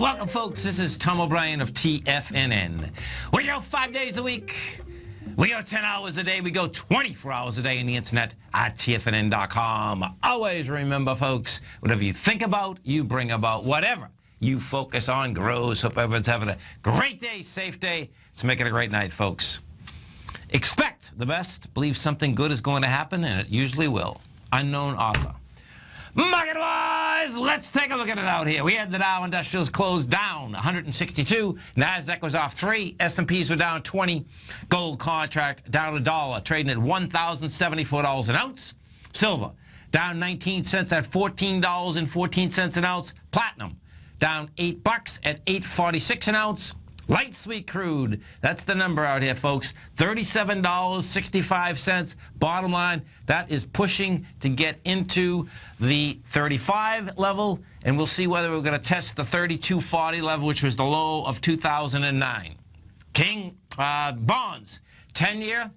Welcome, folks. This is Tom O'Brien of TFNN. We go 5 days a week. We go 10 hours a day. We go 24 hours a day on the internet at TFNN.com. Always remember, folks, whatever you think about, you bring about. Whatever you focus on grows. Hope everyone's having a great day, safe day. Let's make it a great night, folks. Expect the best. Believe something good is going to happen, and it usually will. Unknown author. Market-wise, let's take a look at it out here. We had the Dow Industrials closed down 162. NASDAQ was off 3. S&Ps were down 20. Gold contract down $1, trading at $1,074 an ounce. Silver down 19 cents at $14.14 an ounce. Platinum down $8 at $8.46 an ounce. Light sweet crude, that's the number out here, folks, $37.65. Bottom line, that is pushing to get into the 35 level, and we'll see whether we're going to test the 32.40 level, which was the low of 2009. King bonds, 10-year,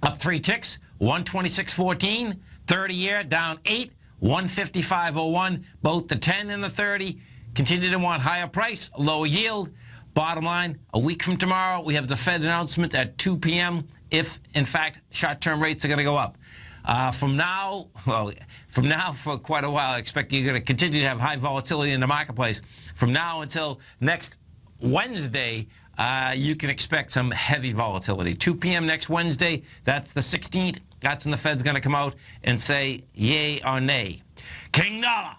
up 3 ticks, 126.14. 30-year, down 8, 155.01. Both the 10 and the 30 continue to want higher price, lower yield. Bottom line, a week from tomorrow, we have the Fed announcement at 2 p.m. if, in fact, short-term rates are going to go up. From now for quite a while, I expect you're going to continue to have high volatility in the marketplace. From now until next Wednesday, you can expect some heavy volatility. 2 p.m. next Wednesday, that's the 16th. That's when the Fed's going to come out and say yay or nay. King dollar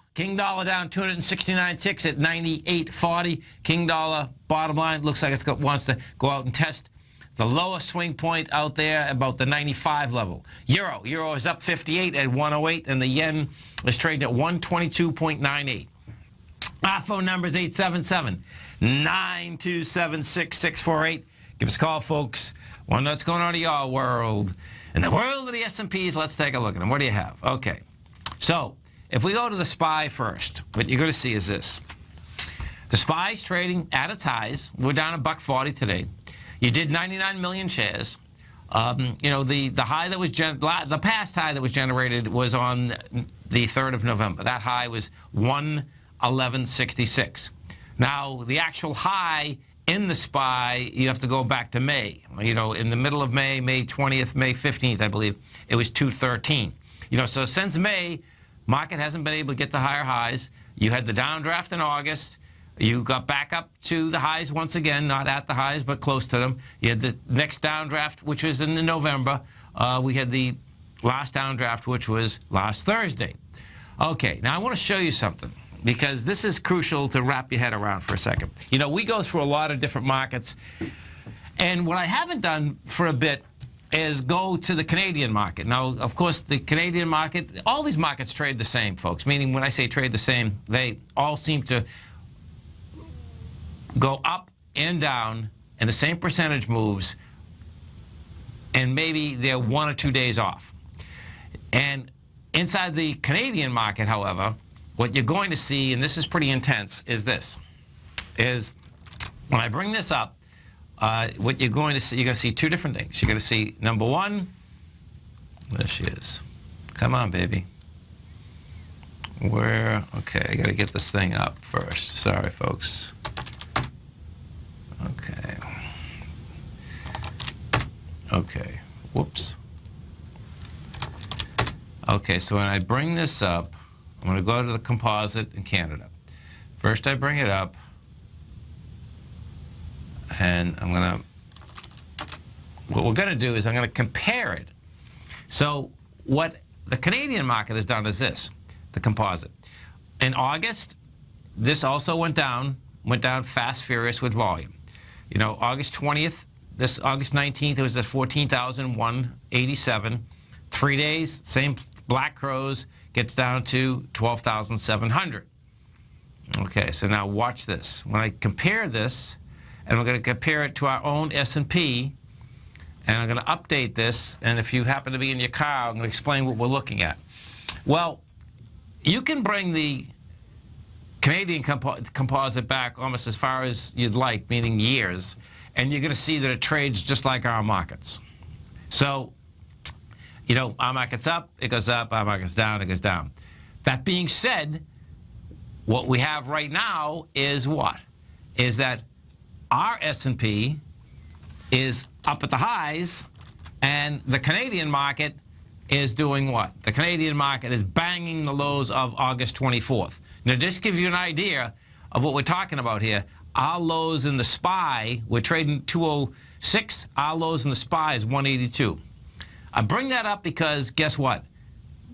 down 269 ticks at 98.40. King dollar, bottom line, looks like it wants to go out and test the lowest swing point out there, about the 95 level. Euro is up 58 at 108, and the yen is trading at 122.98. Our phone number is 877-927-6648. Give us a call, folks. Want to know what's going on in your world. In the world of the S&Ps, let's take a look at them. What do you have? Okay. So, if we go to the SPY first, what you're going to see is this. The SPY is trading at its highs. We're down $1.40 today. You did 99 million shares. You know, the high that was the past high that was generated was on the 3rd of November. That high was 111.66. Now, the actual high in the SPY, you have to go back to May. You know, in the middle of May, May 20th, May 15th, I believe, it was 213. You know, so since May, market hasn't been able to get to higher highs. You had the downdraft in August. You got back up to the highs once again, not at the highs, but close to them. You had the next downdraft, which was in November. We had the last downdraft, which was last Thursday. Okay, now I want to show you something, because this is crucial to wrap your head around for a second. You know, we go through a lot of different markets, and what I haven't done for a bit is go to the Canadian market. Now, of course, the Canadian market, all these markets trade the same, folks, meaning when I say trade the same, they all seem to go up and down in the same percentage moves, and maybe they're 1 or 2 days off. And inside the Canadian market, however, what you're going to see, and this is pretty intense, is this. Is when I bring this up, what you're going to see, you're going to see 2 different things. You're going to see, number one, there she is. Come on, baby. Okay, I got to get this thing up first. Sorry, folks. Okay, whoops. Okay, so when I bring this up, I'm going to go to the composite in Canada. First, I bring it up, and what we're going to do is I'm going to compare it. So what the Canadian market has done is this, the composite. In August, this also went down fast, furious with volume. You know, August 20th, this August 19th, it was at 14,187. 3 days, same black crows, gets down to 12,700. Okay, so now watch this. When I compare this, and we're going to compare it to our own S&P, and I'm going to update this, and if you happen to be in your car, I'm going to explain what we're looking at. Well, you can bring the Canadian composite back almost as far as you'd like, meaning years, and you're going to see that it trades just like our markets. So, you know, our market's up, it goes up, our market's down, it goes down. That being said, what we have right now is what? is that our S&P is up at the highs, and the Canadian market is doing what? The Canadian market is banging the lows of August 24th. Now, just to give you an idea of what we're talking about here, our lows in the SPY, we're trading 206. Our lows in the SPY is 182. I bring that up because guess what?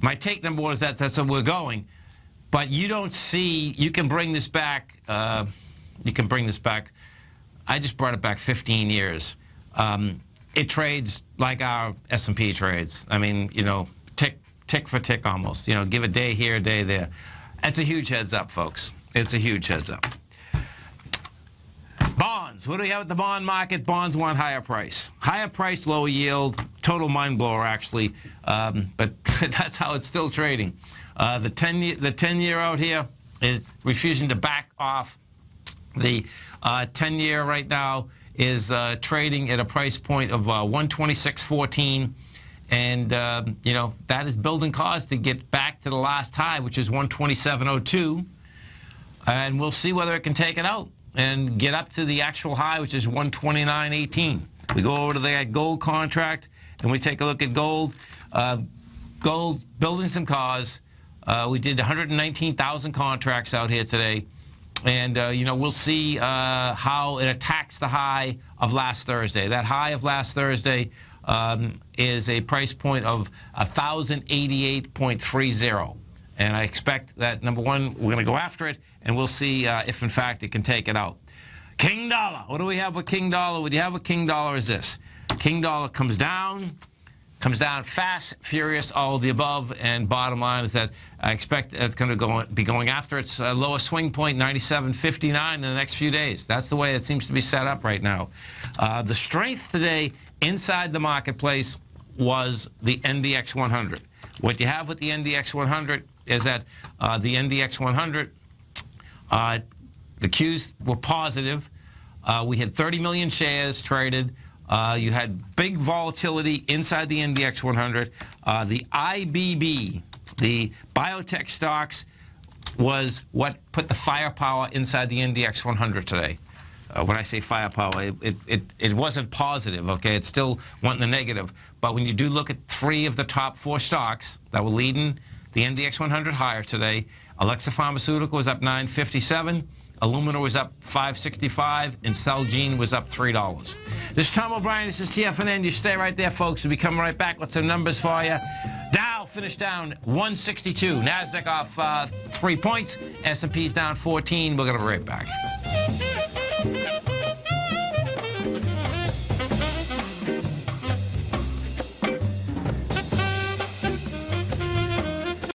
My take number one is that that's where we're going. But you don't see, you can bring this back, I just brought it back 15 years. It trades like our S&P trades. I mean, you know, tick for tick almost. You know, give a day here, a day there. It's a huge heads up, folks. It's a huge heads up. Bonds. What do we have at the bond market? Bonds want higher price. Higher price, lower yield. Total mind blower, actually. But that's how it's still trading. The 10-year out here is refusing to back off. The 10-year right now is trading at a price point of 126.14, and you know, that is building cause to get back to the last high, which is 127.02, and we'll see whether it can take it out and get up to the actual high, which is 129.18. We go over to that gold contract and we take a look at gold. Gold building some cause. We did 119,000 contracts out here today. And, you know, we'll see how it attacks the high of last Thursday. That high of last Thursday is a price point of 1,088.30. And I expect that, number one, we're going to go after it, and we'll see if, in fact, it can take it out. King dollar. What do we have with King dollar? What you have with King dollar is this. King dollar comes down fast, furious, all of the above, and bottom line is that I expect it's going to be going after its lowest swing point, 97.59, in the next few days. That's the way it seems to be set up right now. The strength today inside the marketplace was the NDX 100. What you have with the NDX 100 is that the NDX 100, the Qs were positive. We had 30 million shares traded. You had big volatility inside the NDX 100. The IBB, the biotech stocks, was what put the firepower inside the NDX 100 today. When I say firepower, it wasn't positive, okay? It still went in the negative. But when you do look at 3 of the top 4 stocks that were leading the NDX 100 higher today, Alexa Pharmaceutical was up 9.57. Illumina was up 5.65, and Celgene was up $3. This is Tom O'Brien. This is TFNN. You stay right there, folks. We'll be coming right back with some numbers for you. Dow finished down 162. NASDAQ off 3 points. S&P's down 14. We're going to be right back.